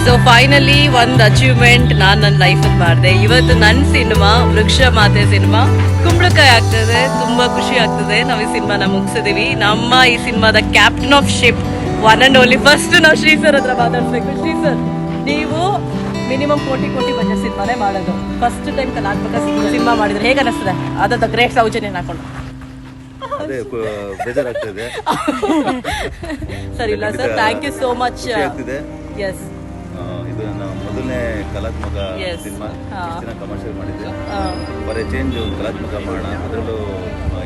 So finally ಒಂದು achievement ನಾನು ನನ್ನ ಲೈಫಲ್ಲಿ ಮಾಡಿದೆ. ಇವತ್ತು ನನ್ನ ಸಿನಿಮಾ ವೃಕ್ಷ ಮಾತೆ ಸಿನಿಮಾ ಕುಂಬಳಕಾಯಿ ಆಗ್ತದೆ. ತುಂಬ ಖುಷಿ ಆಗ್ತದೆ. ನಾವು ಈ ಸಿನಿಮಾನ ಮುಗಿಸಿದೀವಿ. ನಮ್ಮ ಈ ಸಿನಿಮಾದ captain of ship one and only first ನಾವು ಶ್ರೀ ಸರ್ ಹತ್ರ ಮಾತಾಡ್ಸ್ಬೇಕು. ಶ್ರೀ ಸರ್, ನೀವು ಮಿನಿಮಮ್ ಕೋಟಿ ಬಜೆಟ್ ಸಿನಿಮಾನೇ ಮಾಡೋದು. ಫಸ್ಟ್ ಟೈಮ್ ಕಲಾತ್ಮಕ ಸಿನಿಮಾ ಮಾಡಿದ್ರೆ ಹೇಗೆ ಅನ್ನಿಸ್ತದೆ? ಅದಂತ ಗ್ರೇಟ್ ಸೌಜನ್ಯ ಹಾಕೊಂಡು ಬೇಜಾರಾಗ್ತಿದೆ ಸರ್. ಇಲ್ಲ sir, thank you so much. Yes, ಇದು ನನ್ನ ಮೊದಲನೇ ಕಲಾತ್ಮಕ ಸಿನಿಮಾ. ಕಮರ್ಷಿಯಲ್ ಮಾಡಿದ್ದೆ. ಫಾರ್ ಎ ಚೇಂಜ್ ಒಂದು ಕಲಾತ್ಮಕ ಮಾಡೋಣ, ಅದರಲ್ಲೂ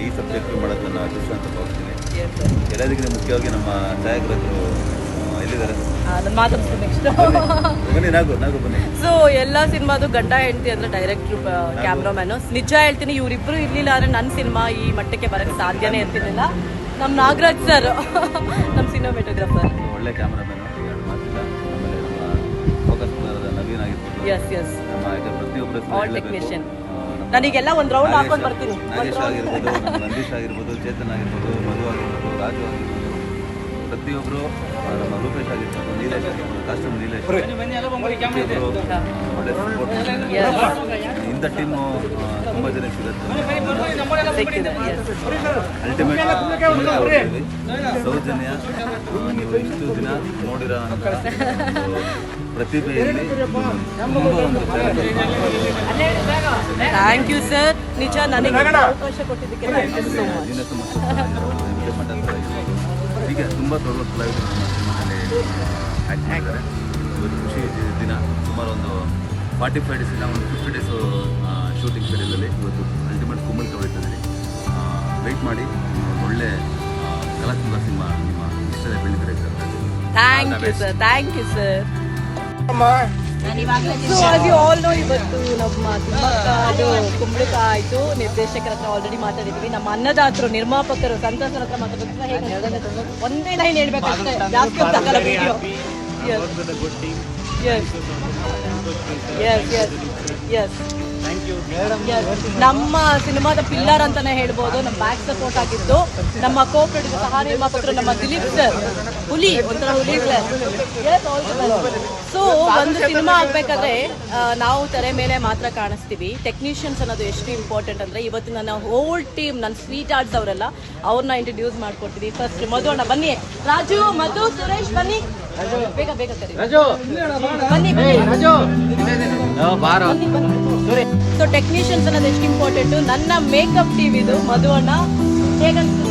ಈ ಸಬ್ಜೆಕ್ಟ್ ಮಾಡೋದು ನನ್ನ ಅದೃಷ್ಟ ಅಂತ ಭಾವಿಸ್ತೀನಿ. ಎಲ್ಲದಕ್ಕಿಂತ ಮುಖ್ಯವಾಗಿ ನಮ್ಮ ಛಾಯಾಗ್ರಾಹಕರು ಎಲ್ಲಿದ್ದಾರೆ ಬನ್ನಿ. ಸೊ ಎಲ್ಲ ಸಿನಿಮಾದು ಗಂಡ ಹೆಂಡತಿ ಅಂದ್ರೆ ಡೈರೆಕ್ಟ್ರು ಕ್ಯಾಮ್ರಾಮ್ಯಾನು. ನಿಜ ಹೇಳ್ತೀನಿ, ಇವರಿಬ್ರು ಇರ್ಲಿಲ್ಲ ಅಂದ್ರೆ ನನ್ನ ಸಿನಿಮಾ ಈ ಮಟ್ಟಕ್ಕೆ ಬರಕ್ಕೆ ಸಾಧ್ಯನೇ ಇರ್ತಿರ್ಲಿಲ್ಲ. ನಮ್ಮ ನಾಗರಾಜ್ ಸರ್ ನಮ್ಮ ಸಿನಿಮಾಟೋಗ್ರಾಫರ್, ಒಳ್ಳೆ ಕ್ಯಾಮ್ರಾಮ್ಯಾನು, ಮಾತಿಲ್ಲ. ಆಮೇಲೆ ನಮ್ಮ ಫೋಕಸ್ ನವೀನ್ ಆಗಿರ್ಬೋದು, ನಮ್ಮ ಪ್ರತಿಯೊಬ್ಬರು ಟೆಕ್ನಿಷಿಯನ್. ನನಗೆಲ್ಲ ಒಂದು ರೌಂಡ್ ಹಾಕೊಂಡು ಬರ್ತೀನಿ. ನಾಗೇಶ್ ಆಗಿರ್ಬೋದು, ನಮ್ಮ ನಂದೀಶ್ ಆಗಿರ್ಬೋದು, ಚೇತನ್ ಆಗಿರ್ಬೋದು, ಮಧು ಆಗಿರ್ಬೋದು, ರಾಜು ಆಗಿರ್ಬೋದು, ಪ್ರತಿಯೊಬ್ಬರು, ನಮ್ಮ ರೂಪೇಶ್ ಆಗಿರ್ಬೋದು, ನೀಲೇಶ್ ಆಗಿರ್ಬೋದು, ಕಾಸ್ಟ್ಯೂಮ್ ನೀಲೇಶ್, ಪ್ರತಿಯೊಬ್ಬರು ಒಳ್ಳೆ ಸಪೋರ್ಟ್. ಇಂಥ ಟೀಮು ತುಂಬ ಜನ ಸಿಗುತ್ತೆ. ಅಲ್ಟಿಮೇಟ್ ಸೌಜನ್ಯ, ನೀವು ಇಷ್ಟು ದಿನ ನೋಡಿರೋ ಅಂತ ಪ್ರತಿಭೆಯಲ್ಲಿ ತುಂಬ ಒಂದು ಥ್ಯಾಂಕ್ ಯು ಸರ್. ನಿಜ ನನಗೆ ಅವಕಾಶ ಕೊಟ್ಟಿದ್ದಕ್ಕೆ ಹೀಗೆ ತುಂಬ ದೊಡ್ಡ ಕಲಾವಿದರು ನಮ್ಮ ಸಿನಿಮಾದಲ್ಲಿ ಆ್ಯಕ್ಟ್ ಮಾಡಿದ್ದಾರೆ. ಇವತ್ತು ಖುಷಿ ದಿನ. ಸುಮಾರು ಒಂದು 45 ಡೇಸ್, ಒಂದು 50 ಡೇಸು ಶೂಟಿಂಗ್ ಪೀರಿಯಡಲ್ಲಿ ಇವತ್ತು ಅಲ್ಟಿಮೇಟ್ ಕುಂಬಳಕಾಯಿ ಹೊಡಿತಿದ್ದೀವಿ. ವೆಯ್ಟ್ ಮಾಡಿ, ಒಳ್ಳೆ ಕಲಾತ್ಮಕ ಸಿನಿಮಾ ನಿಮ್ಮ ಇಷ್ಟದ ಬೆಳೀತಾರೆ sir. Thank you sir, thank you sir. So as you all know, ಇವತ್ತು ನಮ್ಮ ಅದು ಕುಂಬಳಕಾಯಿ ಆಯಿತು. ನಿರ್ದೇಶಕರ ಹತ್ರ ಆಲ್ರೆಡಿ ಮಾತಾಡಿದ್ವಿ. ನಮ್ಮ ಅನ್ನದಾತರು, ನಿರ್ಮಾಪಕರು, ಸಂತೋಷರ ಹತ್ರ ಮಾತಾಡಿದ್ರೆ ಹೇಗೆ ಒಂದೇ ಲೈನ್ ಹೇಳ್ಬೇಕಷ್ಟೇ, ಜಾಸ್ತಿ ಹೊತ್ತಾಗಲ್ಲ ವಿಡಿಯೋ. ಎಸ್ ನಮ್ಮ ಸಿನಿಮಾದ ಪಿಲ್ಲರ್ ಅಂತಾನೆ ಹೇಳ್ಬೋದು. ನಮ್ಮ ಬ್ಯಾಕ್ ಸಪೋರ್ಟ್ ಆಗಿದ್ದು ನಮ್ಮ ಕೋ ಪ್ರೊಡ್ಯೂಸರ್, ಸಹ ನಿರ್ಮಾಪಕರು ನಮ್ಮ ದಿಲೀಪ್ ಸರ್. ಹುಲಿ, ಒಂಥರ ಹುಲಿ. ಸೊ ಒಂದು ಸಿನಿಮಾ ಆಗ್ಬೇಕಾದ್ರೆ ನಾವು ತೆರೆ ಮೇಲೆ ಮಾತ್ರ ಕಾಣಿಸ್ತೀವಿ. ಟೆಕ್ನಿಷಿಯನ್ಸ್ ಅನ್ನೋದು ಎಷ್ಟು ಇಂಪಾರ್ಟೆಂಟ್ ಅಂದ್ರೆ, ಇವತ್ತು ನನ್ನ ಹೋಲ್ ಟೀಮ್, ನನ್ನ ಸ್ವೀಟ್ ಆರ್ಟ್ಸ್ ಅವರೆಲ್ಲ ಅವ್ರನ್ನ ಇಂಟ್ರೊಡ್ಯೂಸ್ ಮಾಡ್ಕೊಡ್ತೀವಿ. ಫಸ್ಟ್ ಮಧು ಅಣ್ಣ ಬನ್ನಿ. ರಾಜು, ಮಧು, ಸುರೇಶ್ ಬನ್ನಿ, ಬೇಗ ಬೇಗ ಕರಿ. ಬನ್ನಿ ಸೊ ಟೆಕ್ನಿಷಿಯನ್ಸ್ ಅನ್ನೋದು ಎಷ್ಟು ಇಂಪಾರ್ಟೆಂಟು. ನನ್ನ ಮೇಕಪ್ ಟೀಮ್ ಇದು. ಮಧು ಅಣ್ಣ ಹೇಗನ್ಸುತ್ತೆ?